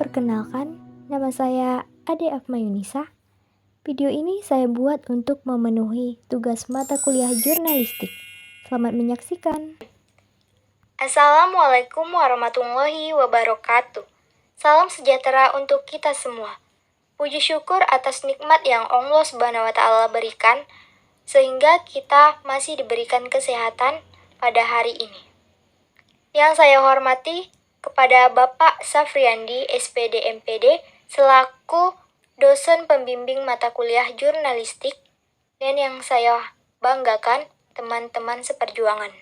Perkenalkan, nama saya Ade Afmayunisa. Video ini saya buat untuk memenuhi tugas mata kuliah jurnalistik. Selamat menyaksikan. Assalamualaikum warahmatullahi wabarakatuh. Salam sejahtera untuk kita semua. Puji syukur atas nikmat yang Allah Subhanahu wa Ta'ala berikan, sehingga kita masih diberikan kesehatan pada hari ini. Yang saya hormati kepada Bapak Safriandi, SPD MPD, selaku dosen pembimbing mata kuliah jurnalistik, dan yang saya banggakan teman-teman seperjuangan.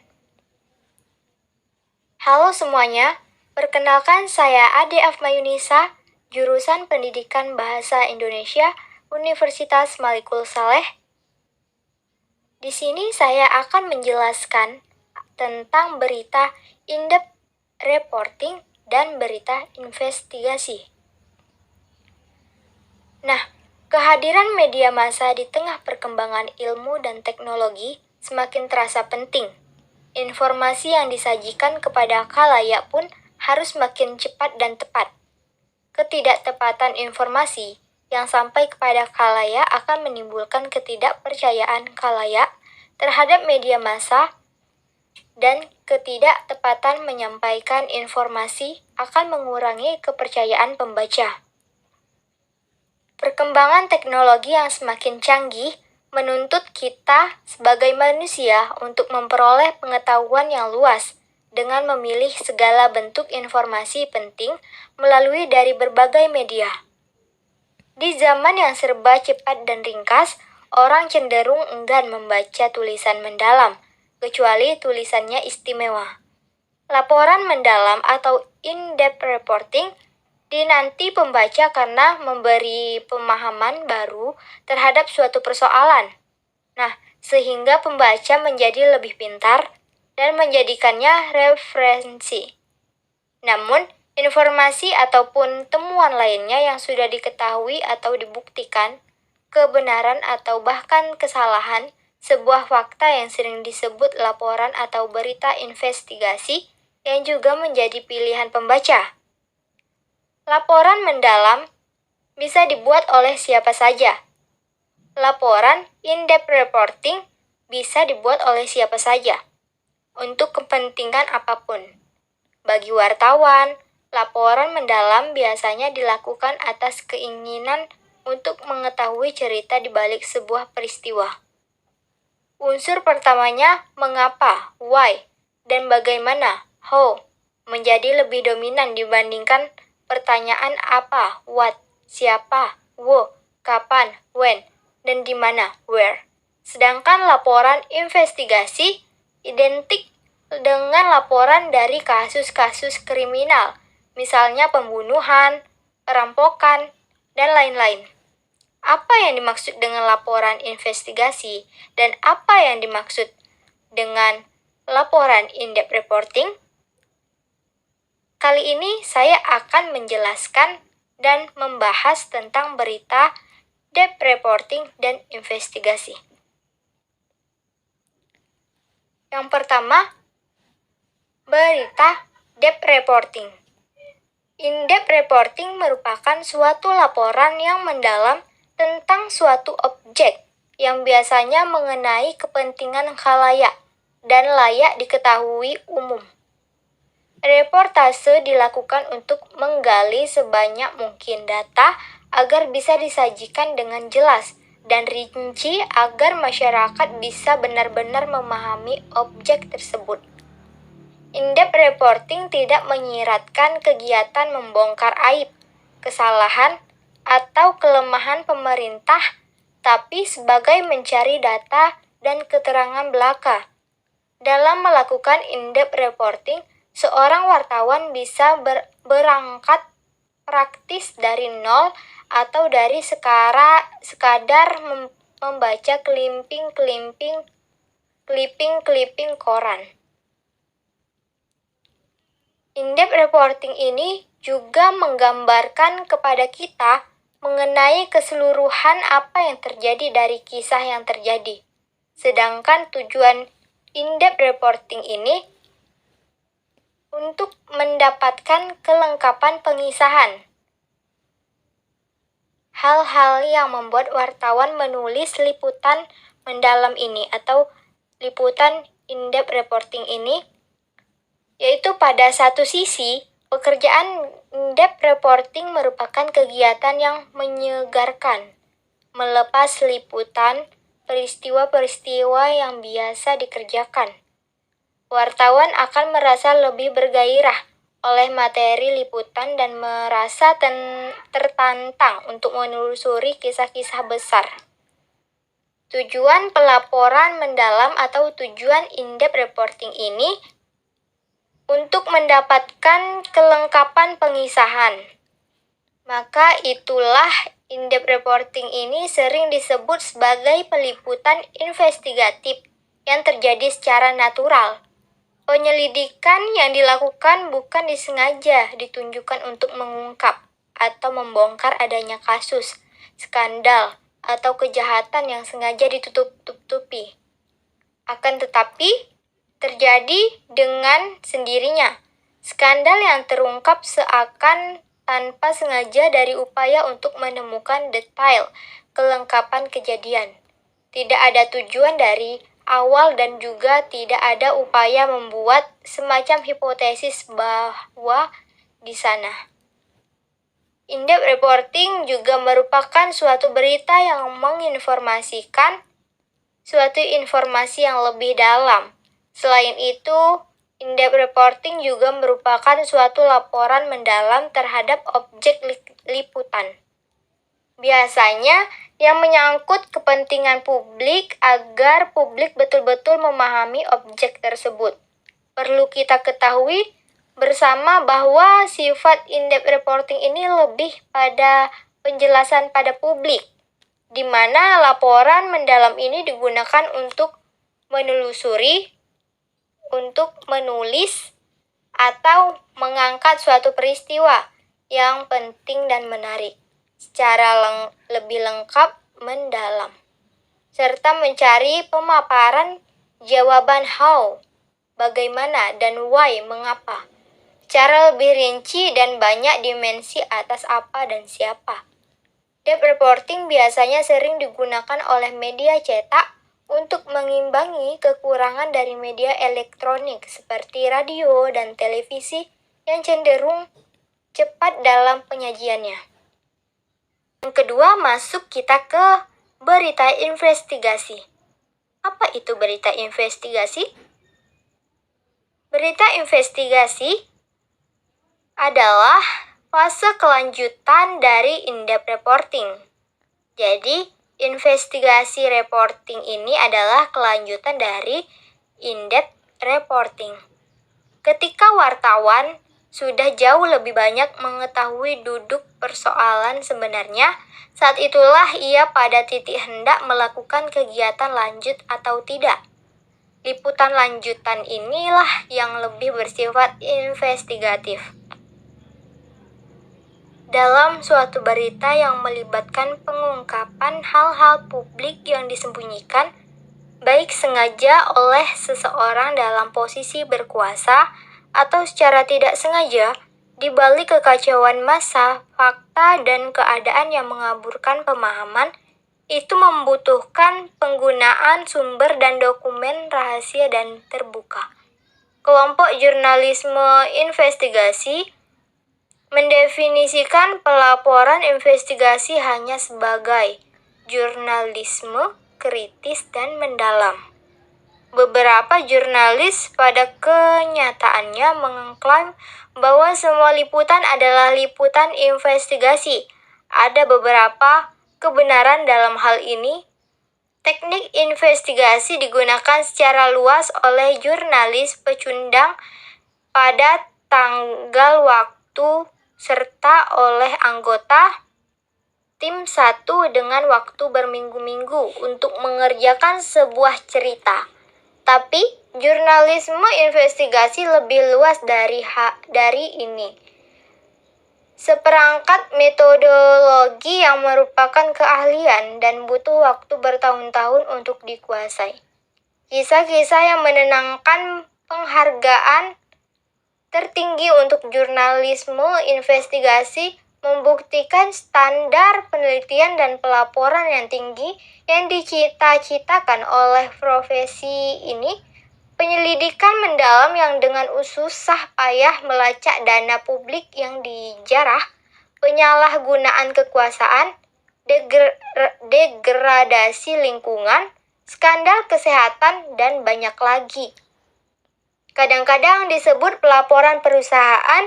Halo semuanya, perkenalkan saya Ade Afmayunisa, jurusan Pendidikan Bahasa Indonesia, Universitas Malikul Saleh. Di sini saya akan menjelaskan tentang berita in-depth reporting dan berita investigasi. Nah, kehadiran media massa di tengah perkembangan ilmu dan teknologi semakin terasa penting. Informasi yang disajikan kepada khalayak pun harus makin cepat dan tepat. Ketidaktepatan informasi yang sampai kepada khalayak akan menimbulkan ketidakpercayaan khalayak terhadap media massa, dan ketidaktepatan menyampaikan informasi akan mengurangi kepercayaan pembaca. Perkembangan teknologi yang semakin canggih menuntut kita sebagai manusia untuk memperoleh pengetahuan yang luas dengan memilih segala bentuk informasi penting melalui dari berbagai media. Di zaman yang serba cepat dan ringkas, orang cenderung enggan membaca tulisan mendalam, kecuali tulisannya istimewa. Laporan mendalam atau in-depth reporting dinanti pembaca karena memberi pemahaman baru terhadap suatu persoalan. Nah, sehingga pembaca menjadi lebih pintar dan menjadikannya referensi. Namun, informasi ataupun temuan lainnya yang sudah diketahui atau dibuktikan, kebenaran atau bahkan kesalahan sebuah fakta yang sering disebut laporan atau berita investigasi yang juga menjadi pilihan pembaca. Laporan mendalam bisa dibuat oleh siapa saja. Laporan in-depth reporting bisa dibuat oleh siapa saja, untuk kepentingan apapun. Bagi wartawan, laporan mendalam biasanya dilakukan atas keinginan untuk mengetahui cerita di balik sebuah peristiwa. Unsur pertamanya mengapa, why, dan bagaimana, how, menjadi lebih dominan dibandingkan pertanyaan apa, what, siapa, who, kapan, when, dan di mana, where. Sedangkan laporan investigasi identik dengan laporan dari kasus-kasus kriminal, misalnya pembunuhan, perampokan, dan lain-lain. Apa yang dimaksud dengan laporan investigasi dan apa yang dimaksud dengan laporan in-depth reporting? Kali ini saya akan menjelaskan dan membahas tentang berita depth reporting dan investigasi. Yang pertama, berita depth reporting. In-depth reporting merupakan suatu laporan yang mendalam tentang suatu objek yang biasanya mengenai kepentingan khalayak dan layak diketahui umum. Reportase dilakukan untuk menggali sebanyak mungkin data agar bisa disajikan dengan jelas dan rinci agar masyarakat bisa benar-benar memahami objek tersebut. In-depth reporting tidak menyiratkan kegiatan membongkar aib, kesalahan, atau kelemahan pemerintah, tapi sebagai mencari data dan keterangan belaka. Dalam melakukan in-depth reporting, seorang wartawan bisa berangkat praktis dari nol atau dari sekadar membaca clipping koran. In-depth reporting ini juga menggambarkan kepada kita mengenai keseluruhan apa yang terjadi dari kisah yang terjadi. Sedangkan tujuan in-depth reporting ini untuk mendapatkan kelengkapan pengisahan hal-hal yang membuat wartawan menulis liputan mendalam ini atau liputan in-depth reporting ini, yaitu pada satu sisi, pekerjaan in-depth reporting merupakan kegiatan yang menyegarkan, melepas liputan peristiwa-peristiwa yang biasa dikerjakan. Wartawan akan merasa lebih bergairah oleh materi liputan dan merasa tertantang untuk menelusuri kisah-kisah besar. Tujuan pelaporan mendalam atau tujuan in-depth reporting ini untuk mendapatkan kelengkapan pengisahan. Maka itulah in-depth reporting ini sering disebut sebagai peliputan investigatif yang terjadi secara natural. Penyelidikan yang dilakukan bukan disengaja ditunjukkan untuk mengungkap atau membongkar adanya kasus, skandal, atau kejahatan yang sengaja ditutup-tutupi. Akan tetapi, terjadi dengan sendirinya. Skandal yang terungkap seakan tanpa sengaja dari upaya untuk menemukan detail kelengkapan kejadian. Tidak ada tujuan dari awal dan juga tidak ada upaya membuat semacam hipotesis bahwa di sana. In-depth reporting juga merupakan suatu berita yang menginformasikan suatu informasi yang lebih dalam. Selain itu, in-depth reporting juga merupakan suatu laporan mendalam terhadap objek liputan. Biasanya yang menyangkut kepentingan publik agar publik betul-betul memahami objek tersebut. Perlu kita ketahui bersama bahwa sifat in-depth reporting ini lebih pada penjelasan pada publik, di mana laporan mendalam ini digunakan untuk menelusuri, untuk menulis, atau mengangkat suatu peristiwa yang penting dan menarik secara lebih lengkap mendalam, serta mencari pemaparan jawaban how, bagaimana, dan why, mengapa, secara lebih rinci dan banyak dimensi atas apa dan siapa. Depth reporting biasanya sering digunakan oleh media cetak untuk mengimbangi kekurangan dari media elektronik seperti radio dan televisi yang cenderung cepat dalam penyajiannya. Yang kedua, masuk kita ke berita investigasi. Apa itu berita investigasi? Berita investigasi adalah fase kelanjutan dari in-depth reporting. Jadi, investigasi reporting ini adalah kelanjutan dari in-depth reporting. Ketika wartawan sudah jauh lebih banyak mengetahui duduk persoalan sebenarnya, saat itulah ia pada titik hendak melakukan kegiatan lanjut atau tidak. Liputan lanjutan inilah yang lebih bersifat investigatif. Dalam suatu berita yang melibatkan pengungkapan hal-hal publik yang disembunyikan, baik sengaja oleh seseorang dalam posisi berkuasa atau secara tidak sengaja, di balik kekacauan massa, fakta, dan keadaan yang mengaburkan pemahaman, itu membutuhkan penggunaan sumber dan dokumen rahasia dan terbuka. Kelompok jurnalisme investigasi mendefinisikan pelaporan investigasi hanya sebagai jurnalisme kritis dan mendalam. Beberapa jurnalis pada kenyataannya mengklaim bahwa semua liputan adalah liputan investigasi. Ada beberapa kebenaran dalam hal ini. Teknik investigasi digunakan secara luas oleh jurnalis pecundang pada tanggal waktu serta oleh anggota tim satu dengan waktu berminggu-minggu untuk mengerjakan sebuah cerita. Tapi, jurnalisme investigasi lebih luas dari ini. Seperangkat metodologi yang merupakan keahlian dan butuh waktu bertahun-tahun untuk dikuasai. Kisah-kisah yang menenangkan penghargaan tertinggi untuk jurnalisme investigasi membuktikan standar penelitian dan pelaporan yang tinggi yang dicita-citakan oleh profesi ini. Penyelidikan mendalam yang dengan susah payah melacak dana publik yang dijarah, penyalahgunaan kekuasaan, degradasi lingkungan, skandal kesehatan, dan banyak lagi. Kadang-kadang disebut pelaporan perusahaan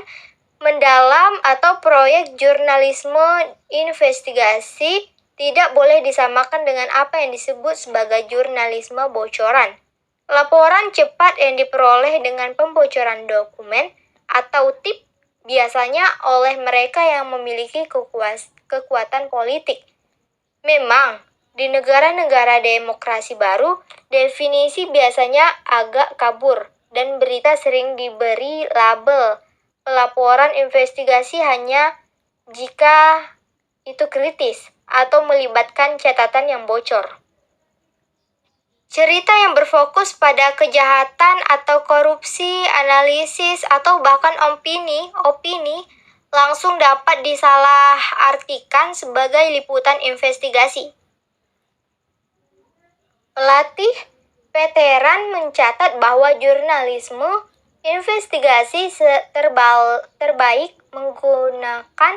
mendalam atau proyek jurnalisme investigasi, tidak boleh disamakan dengan apa yang disebut sebagai jurnalisme bocoran. Laporan cepat yang diperoleh dengan pembocoran dokumen atau tip biasanya oleh mereka yang memiliki kekuatan politik. Memang, di negara-negara demokrasi baru, definisi biasanya agak kabur dan berita sering diberi label pelaporan investigasi hanya jika itu kritis atau melibatkan catatan yang bocor. Cerita yang berfokus pada kejahatan atau korupsi, analisis, atau bahkan opini langsung dapat disalahartikan sebagai liputan investigasi. Pelatih veteran mencatat bahwa jurnalisme investigasi terbaik menggunakan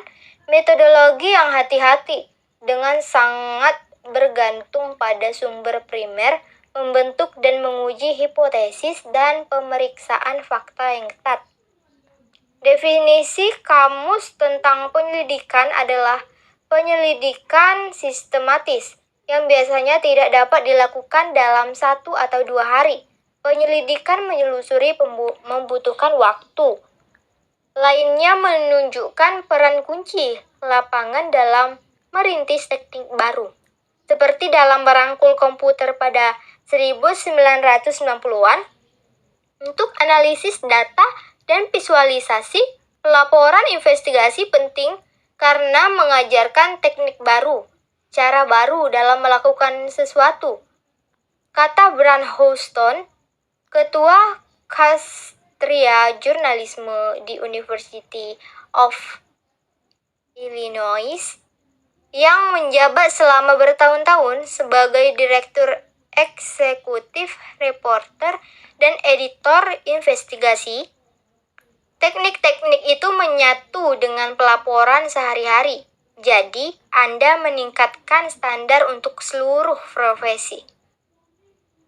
metodologi yang hati-hati dengan sangat bergantung pada sumber primer, membentuk dan menguji hipotesis, dan pemeriksaan fakta yang ketat. Definisi kamus tentang penyelidikan adalah penyelidikan sistematis yang biasanya tidak dapat dilakukan dalam 1 atau 2 hari. Penyelidikan menelusuri membutuhkan waktu. Lainnya menunjukkan peran kunci lapangan dalam merintis teknik baru. Seperti dalam merangkul komputer pada 1990-an, untuk analisis data dan visualisasi, pelaporan investigasi penting karena mengajarkan teknik baru, cara baru dalam melakukan sesuatu. Kata Bran Houston, ketua Kastria Jurnalisme di University of Illinois, yang menjabat selama bertahun-tahun sebagai direktur eksekutif, reporter, dan editor investigasi. Teknik-teknik itu menyatu dengan pelaporan sehari-hari. Jadi, Anda meningkatkan standar untuk seluruh profesi.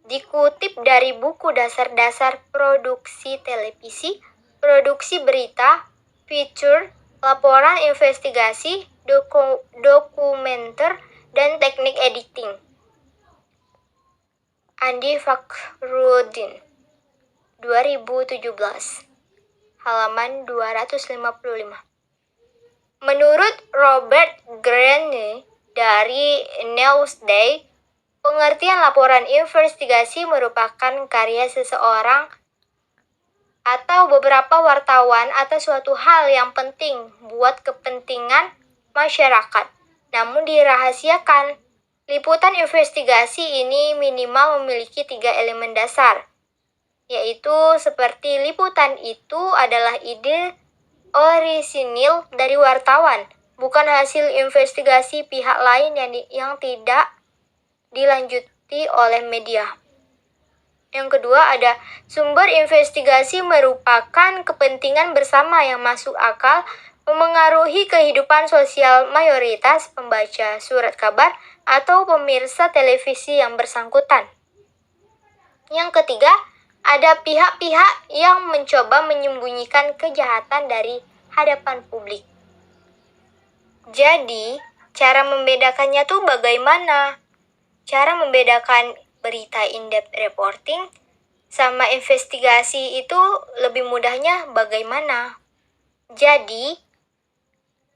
Dikutip dari buku dasar-dasar produksi televisi, produksi berita, feature, laporan investigasi, dokumenter, dan teknik editing. Andi Fakhruddin, 2017, halaman 255. Menurut Robert Greene dari Newsday, pengertian laporan investigasi merupakan karya seseorang atau beberapa wartawan atas suatu hal yang penting buat kepentingan masyarakat, namun dirahasiakan. Liputan investigasi ini minimal memiliki 3 elemen dasar, yaitu seperti liputan itu adalah ide orisinil dari wartawan, bukan hasil investigasi pihak lain yang tidak dilanjuti oleh media. Yang kedua, ada sumber investigasi merupakan kepentingan bersama yang masuk akal, memengaruhi kehidupan sosial mayoritas pembaca surat kabar atau pemirsa televisi yang bersangkutan. Yang ketiga, ada pihak-pihak yang mencoba menyembunyikan kejahatan dari hadapan publik. Jadi, cara membedakannya tuh bagaimana? Cara membedakan berita in-depth reporting sama investigasi itu lebih mudahnya bagaimana? Jadi,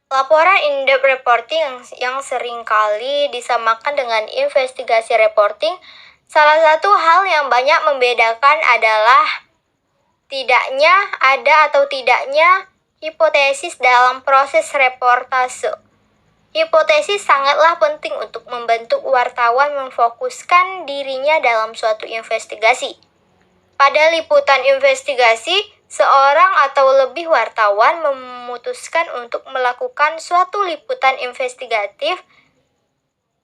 laporan in-depth reporting yang sering kali disamakan dengan investigasi reporting, salah satu hal yang banyak membedakan adalah tidaknya hipotesis dalam proses reportase. Hipotesis sangatlah penting untuk membentuk wartawan memfokuskan dirinya dalam suatu investigasi. Pada liputan investigasi, seorang atau lebih wartawan memutuskan untuk melakukan suatu liputan investigatif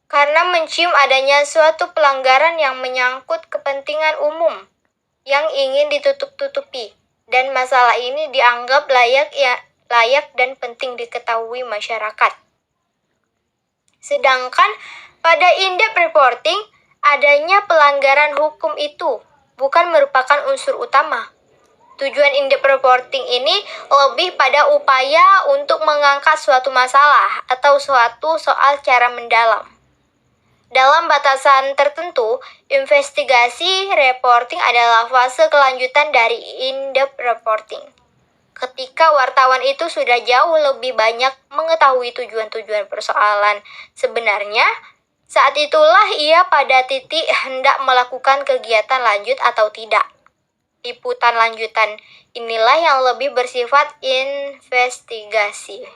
karena mencium adanya suatu pelanggaran yang menyangkut kepentingan umum yang ingin ditutup-tutupi, dan masalah ini dianggap layak dan penting diketahui masyarakat. Sedangkan pada in-depth reporting, adanya pelanggaran hukum itu bukan merupakan unsur utama. Tujuan in-depth reporting ini lebih pada upaya untuk mengangkat suatu masalah atau suatu soal secara mendalam. Dalam batasan tertentu, investigasi reporting adalah fase kelanjutan dari in-depth reporting. Ketika wartawan itu sudah jauh lebih banyak mengetahui tujuan-tujuan persoalan sebenarnya, saat itulah ia pada titik hendak melakukan kegiatan lanjut atau tidak. Liputan lanjutan inilah yang lebih bersifat investigasi.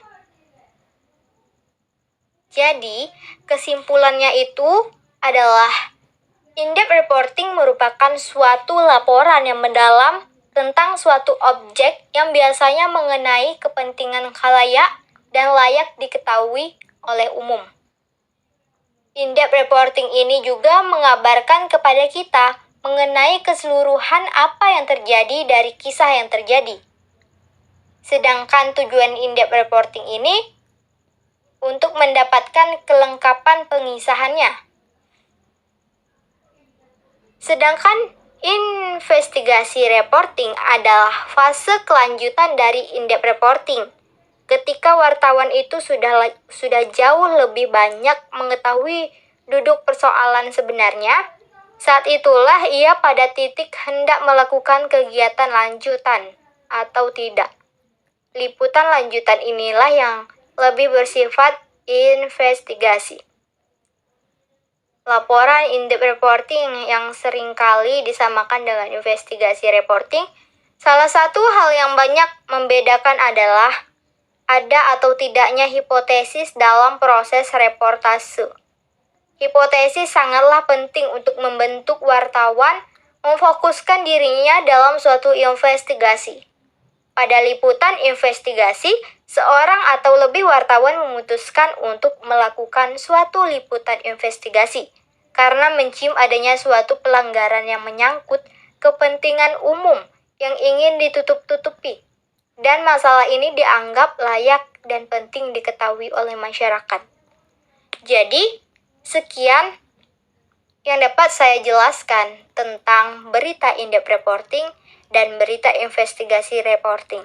Jadi, kesimpulannya itu adalah in-depth reporting merupakan suatu laporan yang mendalam tentang suatu objek yang biasanya mengenai kepentingan khalayak dan layak diketahui oleh umum. In-depth reporting ini juga mengabarkan kepada kita mengenai keseluruhan apa yang terjadi dari kisah yang terjadi. Sedangkan tujuan in-depth reporting ini untuk mendapatkan kelengkapan pengisahannya. Sedangkan investigasi reporting adalah fase kelanjutan dari in-depth reporting. Ketika wartawan itu sudah jauh lebih banyak mengetahui duduk persoalan sebenarnya, saat itulah ia pada titik hendak melakukan kegiatan lanjutan atau tidak. Liputan lanjutan inilah yang lebih bersifat investigasi. Laporan in-depth reporting yang seringkali disamakan dengan investigasi reporting, salah satu hal yang banyak membedakan adalah ada atau tidaknya hipotesis dalam proses reportase. Hipotesis sangatlah penting untuk membentuk wartawan memfokuskan dirinya dalam suatu investigasi. Pada liputan investigasi, seorang atau lebih wartawan memutuskan untuk melakukan suatu liputan investigasi karena mencium adanya suatu pelanggaran yang menyangkut kepentingan umum yang ingin ditutup-tutupi, dan masalah ini dianggap layak dan penting diketahui oleh masyarakat. Jadi, sekian yang dapat saya jelaskan tentang berita in-depth reporting dan berita investigasi reporting.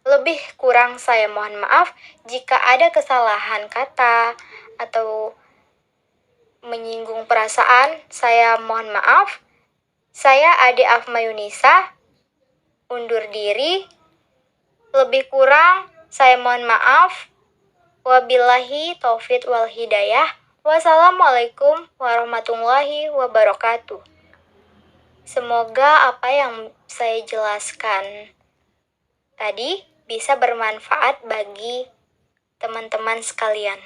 Lebih kurang saya mohon maaf jika ada kesalahan kata atau menyinggung perasaan, saya mohon maaf. Saya Ade Afma Yunisa, undur diri. Lebih kurang saya mohon maaf. Wabillahi taufiq wal hidayah. Wassalamualaikum warahmatullahi wabarakatuh. Semoga apa yang saya jelaskan tadi bisa bermanfaat bagi teman-teman sekalian.